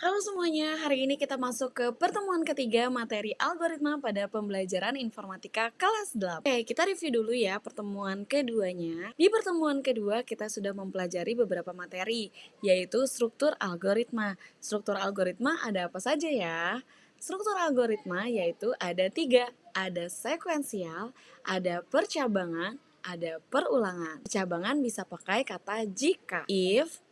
Halo semuanya, hari ini kita masuk ke pertemuan ketiga materi algoritma pada pembelajaran informatika kelas 8. Oke, kita review dulu ya pertemuan keduanya. Di pertemuan kedua kita sudah mempelajari beberapa materi, yaitu struktur algoritma. Struktur algoritma ada apa saja ya? Struktur algoritma yaitu ada tiga, ada sekuensial, ada percabangan, ada perulangan. Percabangan bisa pakai kata jika, if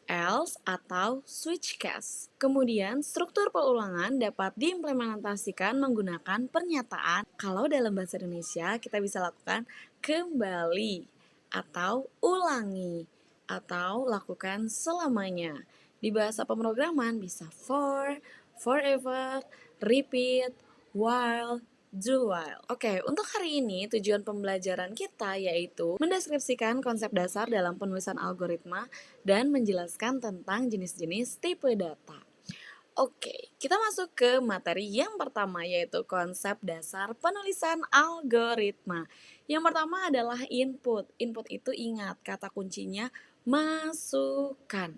else, atau switch case. Kemudian, struktur perulangan dapat diimplementasikan menggunakan pernyataan. Kalau dalam bahasa Indonesia, kita bisa lakukan kembali, atau ulangi, atau lakukan selamanya. Di bahasa pemrograman bisa for, forever, repeat, while, do while. Oke, untuk hari ini tujuan pembelajaran kita yaitu mendeskripsikan konsep dasar dalam penulisan algoritma dan menjelaskan tentang jenis-jenis tipe data. Oke, kita masuk ke materi yang pertama yaitu konsep dasar penulisan algoritma. Yang pertama adalah input. Input itu ingat kata kuncinya masukkan.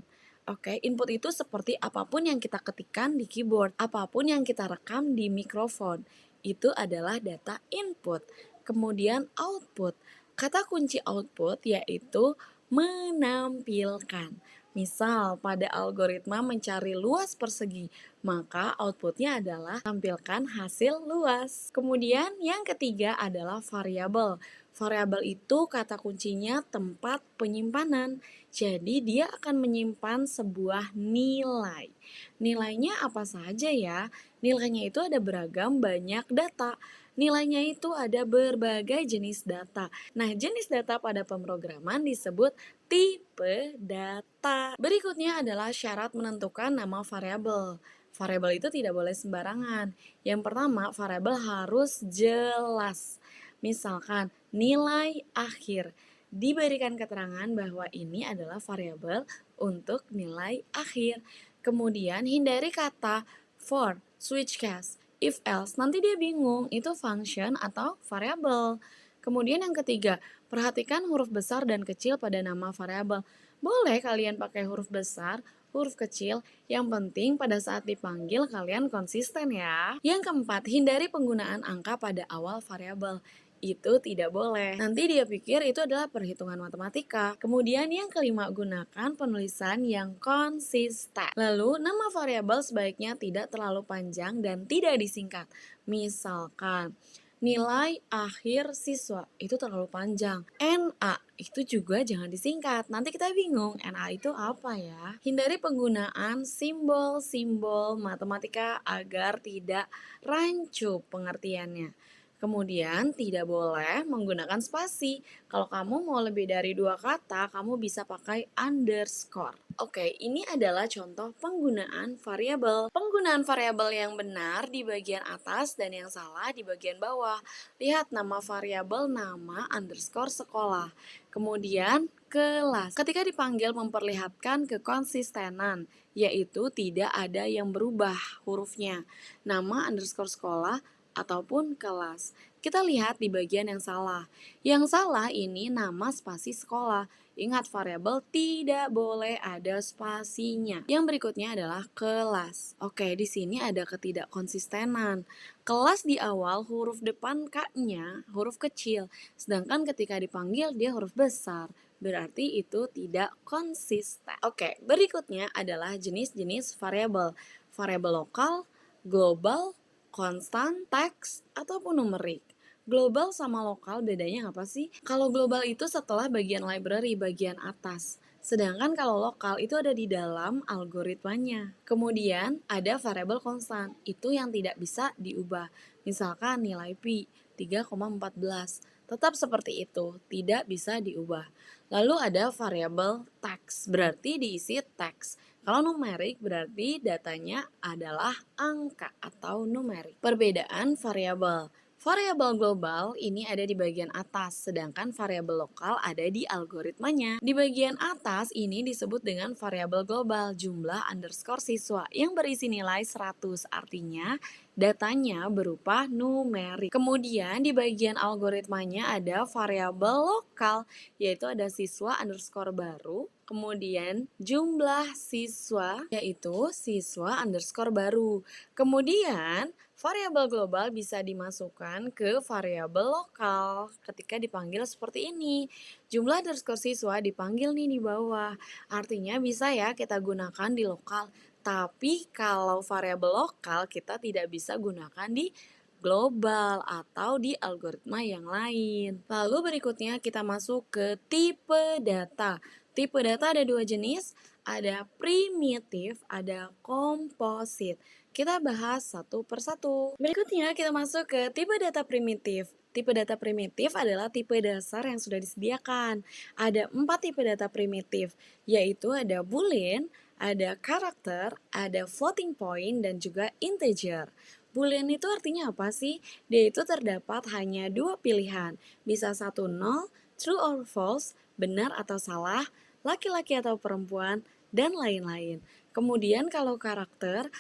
Oke, input itu seperti apapun yang kita ketikkan di keyboard, apapun yang kita rekam di mikrofon. Itu adalah data input. Kemudian output. Kata kunci output yaitu menampilkan. Misal, pada algoritma mencari luas persegi, maka outputnya adalah tampilkan hasil luas. Kemudian yang ketiga adalah variabel. Variabel itu kata kuncinya tempat penyimpanan. Jadi dia akan menyimpan sebuah nilai. Nilainya apa saja ya? Nilainya itu ada beragam banyak data. Nilainya itu ada berbagai jenis data. Nah, jenis data pada pemrograman disebut tipe data. Berikutnya adalah syarat menentukan nama variabel. Variabel itu tidak boleh sembarangan. Yang pertama, variabel harus jelas. Misalkan, nilai akhir. Diberikan keterangan bahwa ini adalah variabel untuk nilai akhir. Kemudian, hindari kata for, switch case, if else. Nanti dia bingung, itu function atau variabel. Kemudian yang ketiga, perhatikan huruf besar dan kecil pada nama variabel. Boleh kalian pakai huruf besar, huruf kecil, yang penting pada saat dipanggil kalian konsisten ya. Yang keempat, hindari penggunaan angka pada awal variabel. Itu tidak boleh. Nanti dia pikir itu adalah perhitungan matematika. Kemudian yang kelima, gunakan penulisan yang konsisten. Lalu, nama variabel sebaiknya tidak terlalu panjang dan tidak disingkat. Misalkan, nilai akhir siswa itu terlalu panjang. NA itu juga jangan disingkat. Nanti kita bingung, NA itu apa ya? Hindari penggunaan simbol-simbol matematika agar tidak rancu pengertiannya. Kemudian tidak boleh menggunakan spasi. Kalau kamu mau lebih dari 2 kata, kamu bisa pakai underscore. Oke, ini adalah contoh penggunaan variabel. Penggunaan variabel yang benar di bagian atas dan yang salah di bagian bawah. Lihat nama variabel nama underscore sekolah. Kemudian kelas. Ketika dipanggil memperlihatkan kekonsistenan, yaitu tidak ada yang berubah hurufnya. Nama underscore sekolah ataupun kelas. Kita lihat di bagian yang salah. Yang salah ini nama spasi sekolah. Ingat variabel tidak boleh ada spasinya. Yang berikutnya adalah kelas. Oke, di sini ada ketidakkonsistenan. Kelas di awal huruf depan K-nya huruf kecil, sedangkan ketika dipanggil dia huruf besar. Berarti itu tidak konsisten. Oke, berikutnya adalah jenis-jenis variabel. Variabel lokal, global, konstan, teks, ataupun numerik. Global sama lokal bedanya apa sih? Kalau global itu setelah bagian library, bagian atas. Sedangkan kalau lokal itu ada di dalam algoritmanya. Kemudian ada variabel konstan, itu yang tidak bisa diubah. Misalkan nilai pi 3,14. Tetap seperti itu, tidak bisa diubah. Lalu ada variabel teks, berarti diisi teks. Kalau numerik berarti datanya adalah angka atau numerik. Perbedaan variabel. Variabel global ini ada di bagian atas, sedangkan variabel lokal ada di algoritmanya. Di bagian atas ini disebut dengan variabel global, jumlah underscore siswa yang berisi nilai 100. Artinya datanya berupa numerik. Kemudian di bagian algoritmanya ada variabel lokal, yaitu ada siswa underscore baru, kemudian jumlah siswa, yaitu siswa underscore baru. Kemudian variabel global bisa dimasukkan ke variabel lokal ketika dipanggil seperti ini. Jumlah underscore siswa dipanggil nih di bawah. Artinya bisa ya kita gunakan di lokal. Tapi kalau variabel lokal kita tidak bisa gunakan di global atau di algoritma yang lain. Lalu berikutnya kita masuk ke tipe data. Tipe data ada dua jenis, ada primitif, ada komposit. Kita bahas satu persatu. Berikutnya kita masuk ke tipe data primitif. Tipe data primitif adalah tipe dasar yang sudah disediakan. Ada 4 tipe data primitif, yaitu ada boolean, ada karakter, ada floating point, dan juga integer. Boolean itu artinya apa sih? Dia itu terdapat hanya 2 pilihan, bisa 1 0, true or false, benar atau salah, laki-laki atau perempuan, dan lain-lain. Kemudian kalau karakter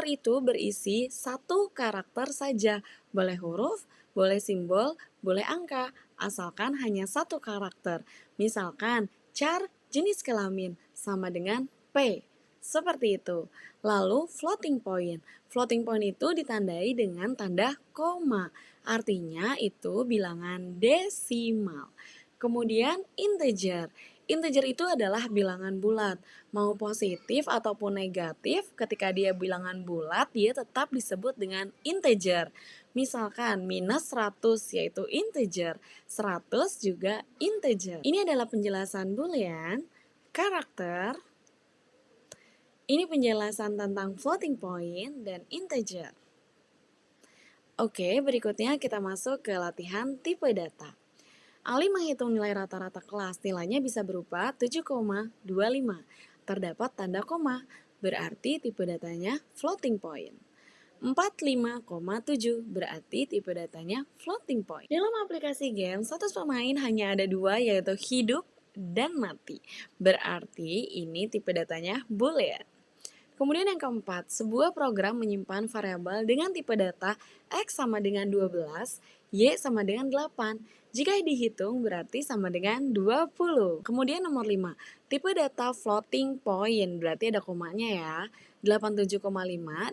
itu berisi 1 karakter saja, boleh huruf, boleh simbol, boleh angka, asalkan hanya 1 karakter. Misalkan, char jenis kelamin sama dengan P. Seperti itu. Lalu floating point. Floating point itu ditandai dengan tanda koma. Artinya itu bilangan desimal. Kemudian integer. Integer itu adalah bilangan bulat. Mau positif ataupun negatif, ketika dia bilangan bulat, dia tetap disebut dengan integer. Misalkan minus 100 yaitu integer, 100 juga integer. Ini adalah penjelasan boolean, karakter, ini penjelasan tentang floating point dan integer. Oke, berikutnya kita masuk ke latihan tipe data. Ali menghitung nilai rata-rata kelas, nilainya bisa berupa 7,25. Terdapat tanda koma, berarti tipe datanya floating point. 45,7 berarti tipe datanya floating point. Dalam aplikasi game, status pemain hanya ada 2 yaitu hidup dan mati. Berarti ini tipe datanya boolean. Kemudian yang keempat, sebuah program menyimpan variabel dengan tipe data X sama dengan 12, Y sama dengan 8. Jika dihitung berarti sama dengan 20. Kemudian nomor 5, tipe data floating point, berarti ada komanya ya. 87,5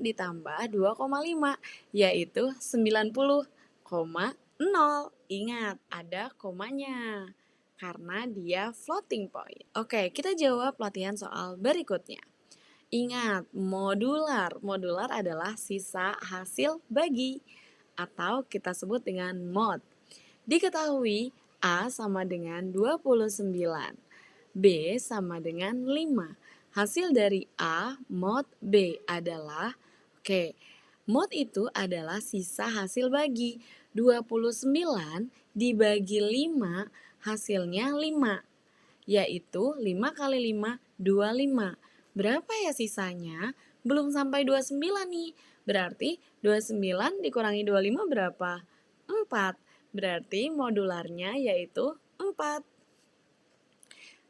ditambah 2,5, yaitu 90,0. Ingat, ada komanya. Karena dia floating point. Oke, kita jawab latihan soal berikutnya. Ingat, modular. Modular adalah sisa hasil bagi atau kita sebut dengan mod. Diketahui A sama dengan 29, B sama dengan 5. Hasil dari A mod B adalah, mod itu adalah sisa hasil bagi. 29 dibagi 5 hasilnya 5, yaitu 5 kali 5, 25. Berapa ya sisanya? Belum sampai 29 nih. Berarti 29 dikurangi 25 berapa? 4. Berarti modularnya yaitu 4.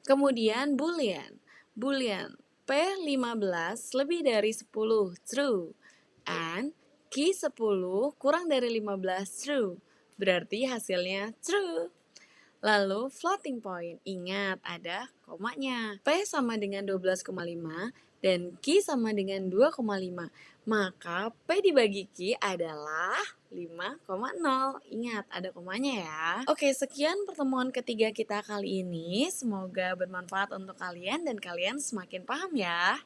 Kemudian boolean. Boolean P15 lebih dari 10 true and Q10 kurang dari 15 true. Berarti hasilnya true. Lalu floating point, ingat ada komanya. P sama dengan 12,5 dan Q sama dengan 2,5. Maka P dibagi Q adalah 5,0. Ingat ada komanya ya. Oke, sekian pertemuan ketiga kita kali ini. Semoga bermanfaat untuk kalian dan kalian semakin paham ya.